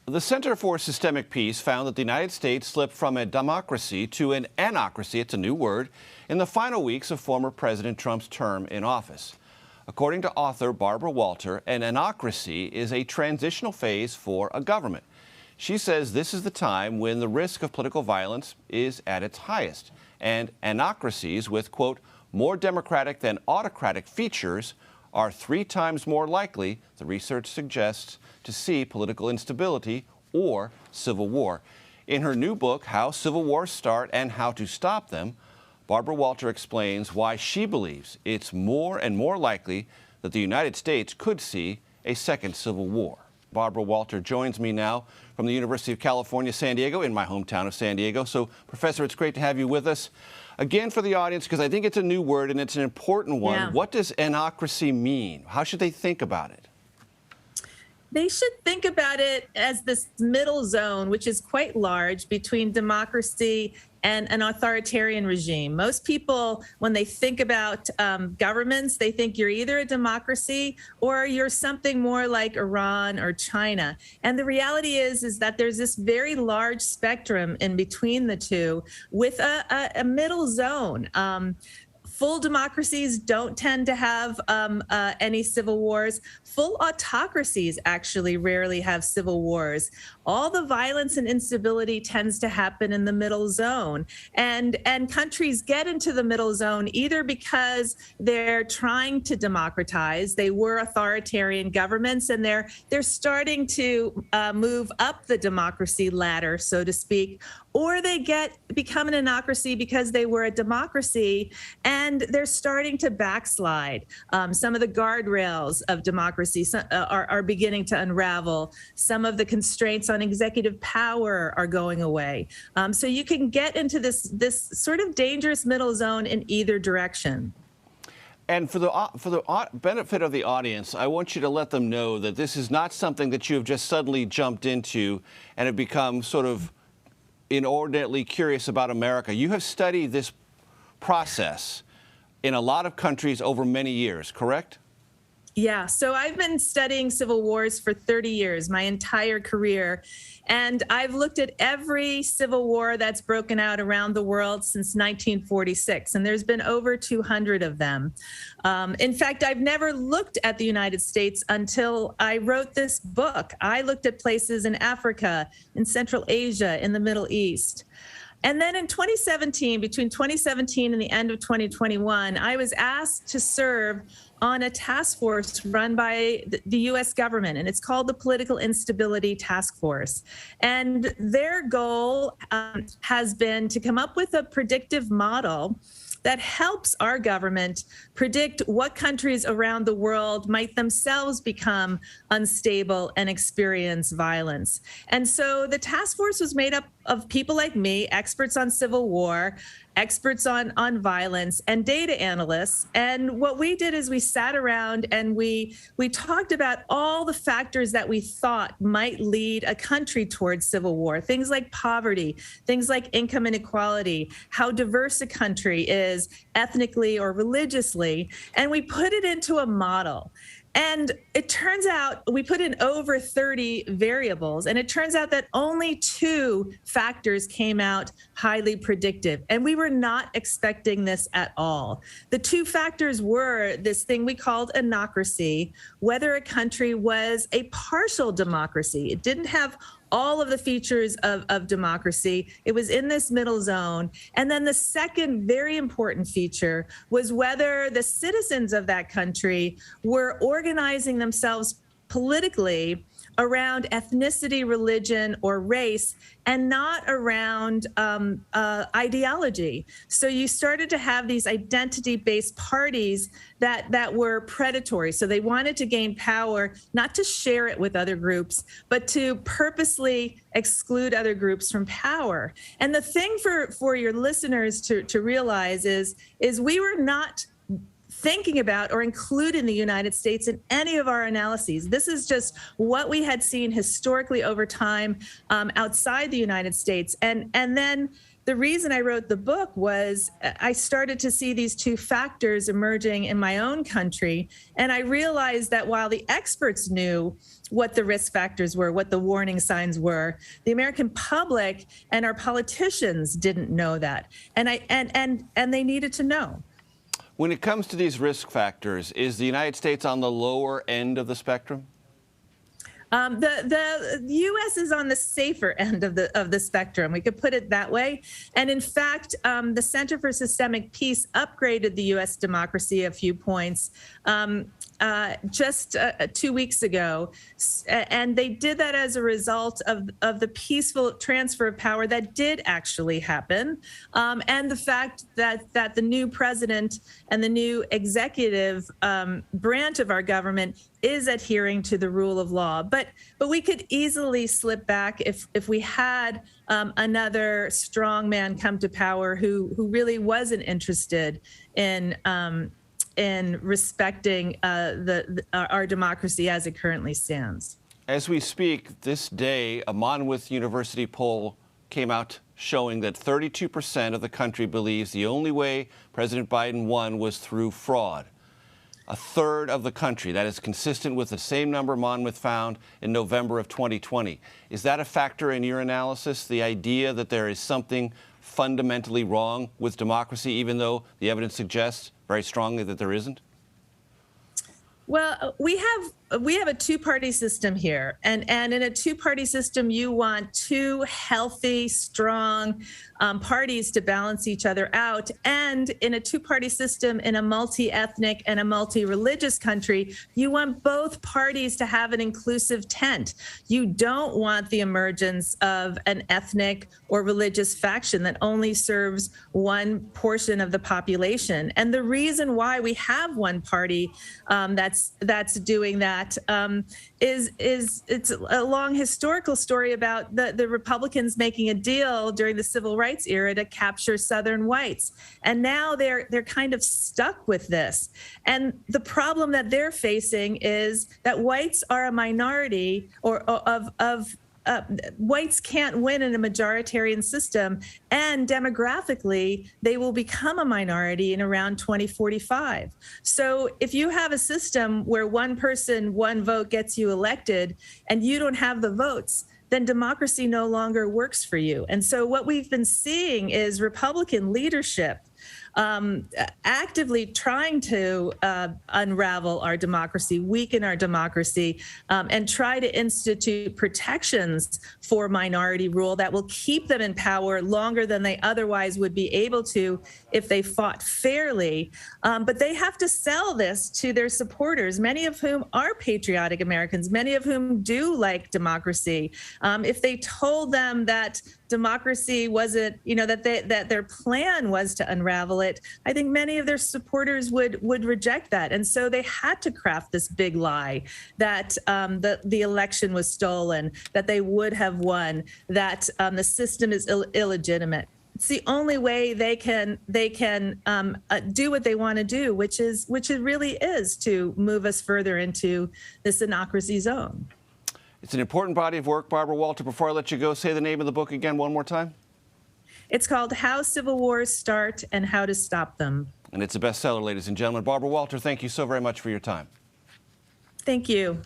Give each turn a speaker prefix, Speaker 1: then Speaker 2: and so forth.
Speaker 1: The Center for Systemic Peace found that the United States slipped from a democracy to an anocracy, it's a new word, in the final weeks of former President Trump's term in office. According to author Barbara Walter, an anocracy is a transitional phase for a government. She says this is the time when the risk of political violence is at its highest, and anocracies with, quote, more democratic than autocratic features are 3 times more likely, the research suggests, to see political instability or civil war. In her new book, How Civil Wars Start and How to Stop Them, Barbara Walter explains why she believes it's more and more likely that the United States could see a second civil war. Barbara Walter joins me now from the University of California, San Diego, in my hometown of San Diego. So, Professor, it's great to have you with us. Again, for the audience, because I think it's a new word and it's an important one,
Speaker 2: Yeah.
Speaker 1: What does anocracy mean? How should they think about it?
Speaker 2: They should think about it as this middle zone, which is quite large, between democracy and an authoritarian regime. Most people, when they think about governments, they think you're either a democracy or you're something more like Iran or China. And the reality is that there's this very large spectrum in between the two with a middle zone. Full democracies don't tend to have any civil wars. Full autocracies actually rarely have civil wars. All the violence and instability tends to happen in the middle zone. And countries get into the middle zone either because they're trying to democratize. They were authoritarian governments, and they're starting to move up the democracy ladder, so to speak, or they become an anocracy because they were a democracy and they're starting to backslide. Some of the guardrails of democracy are beginning to unravel. Some of the constraints on executive power are going away. So you can get into this sort of dangerous middle zone in either direction.
Speaker 1: And for the benefit of the audience, I want you to let them know that this is not something that you have just suddenly jumped into and have become sort of inordinately curious about America. You have studied this process in a lot of countries over many years, correct?
Speaker 2: Yeah, so I've been studying civil wars for 30 years, my entire career. And I've looked at every civil war that's broken out around the world since 1946. And there's been over 200 of them. In fact, I've never looked at the United States until I wrote this book. I looked at places in Africa, in Central Asia, in the Middle East. And then in 2017, between 2017 and the end of 2021, I was asked to serve on a task force run by the U.S. government, and it's called the Political Instability Task Force. And their goal has been to come up with a predictive model that helps our government predict what countries around the world might themselves become unstable and experience violence. And so the task force was made up of people like me, experts on civil war, experts on violence, and data analysts. And what we did is we sat around and we talked about all the factors that we thought might lead a country towards civil war. Things like poverty, things like income inequality, how diverse a country is ethnically or religiously. And we put it into a model. And it turns out we put in over 30 variables, and it turns out that only 2 factors came out highly predictive. And we were not expecting this at all. The 2 factors were this thing we called anocracy, whether a country was a partial democracy. It didn't have all of the features of democracy. It was in this middle zone. And then the second very important feature was whether the citizens of that country were organizing themselves politically around ethnicity, religion, or race, and not around ideology. So you started to have these identity-based parties that were predatory. So they wanted to gain power, not to share it with other groups, but to purposely exclude other groups from power. And the thing for your listeners to realize is we were not thinking about or including the United States in any of our analyses. This is just what we had seen historically over time outside the United States. And then the reason I wrote the book was I started to see these two factors emerging in my own country. And I realized that while the experts knew what the risk factors were, what the warning signs were, the American public and our politicians didn't know that. And they needed to know.
Speaker 1: When it comes to these risk factors, is the United States on the lower end of the spectrum?
Speaker 2: The U.S. is on the safer end of the spectrum. We could put it that way. And in fact, the Center for Systemic Peace upgraded the U.S. democracy a few points just 2 weeks ago. And they did that as a result of the peaceful transfer of power that did actually happen. And the fact that the new president and the new executive branch of our government is adhering to the rule of law. But we could easily slip back if we had another strong man come to power who really wasn't interested in respecting our democracy as it currently stands.
Speaker 1: As we speak, this day, a Monmouth University poll came out showing that 32% of the country believes the only way President Biden won was through fraud. A third of the country. That is consistent with the same number Monmouth found in November of 2020. Is that a factor in your analysis, the idea that there is something fundamentally wrong with democracy, even though the evidence suggests very strongly that there isn't?
Speaker 2: Well, we have a two-party system here, and in a two-party system, you want two healthy, strong parties to balance each other out. And in a two-party system, in a multi-ethnic and a multi-religious country, you want both parties to have an inclusive tent. You don't want the emergence of an ethnic or religious faction that only serves one portion of the population. And the reason why we have one party that's doing that is it's a long historical story about the Republicans making a deal during the Civil Rights era to capture Southern whites. And now they're kind of stuck with this. And the problem that they're facing is that whites are a minority whites can't win in a majoritarian system, and demographically, they will become a minority in around 2045. So if you have a system where one person, one vote gets you elected, and you don't have the votes, then democracy no longer works for you. And so what we've been seeing is Republican leadership actively trying to unravel our democracy, weaken our democracy, and try to institute protections for minority rule that will keep them in power longer than they otherwise would be able to if they fought fairly. But they have to sell this to their supporters, many of whom are patriotic Americans, many of whom do like democracy. If they told them that democracy wasn't, that their plan was to unravel it, I think many of their supporters would reject that. And so they had to craft this big lie that the election was stolen, that they would have won, that the system is illegitimate. It's the only way they can do what they want to do, which it really is to move us further into this anocracy zone.
Speaker 1: It's an important body of work. Barbara Walter, before I let you go, say the name of the book again one more time.
Speaker 2: It's called How Civil Wars Start and How to Stop Them.
Speaker 1: And it's a bestseller, ladies and gentlemen. Barbara Walter, thank you so very much for your time.
Speaker 2: Thank you.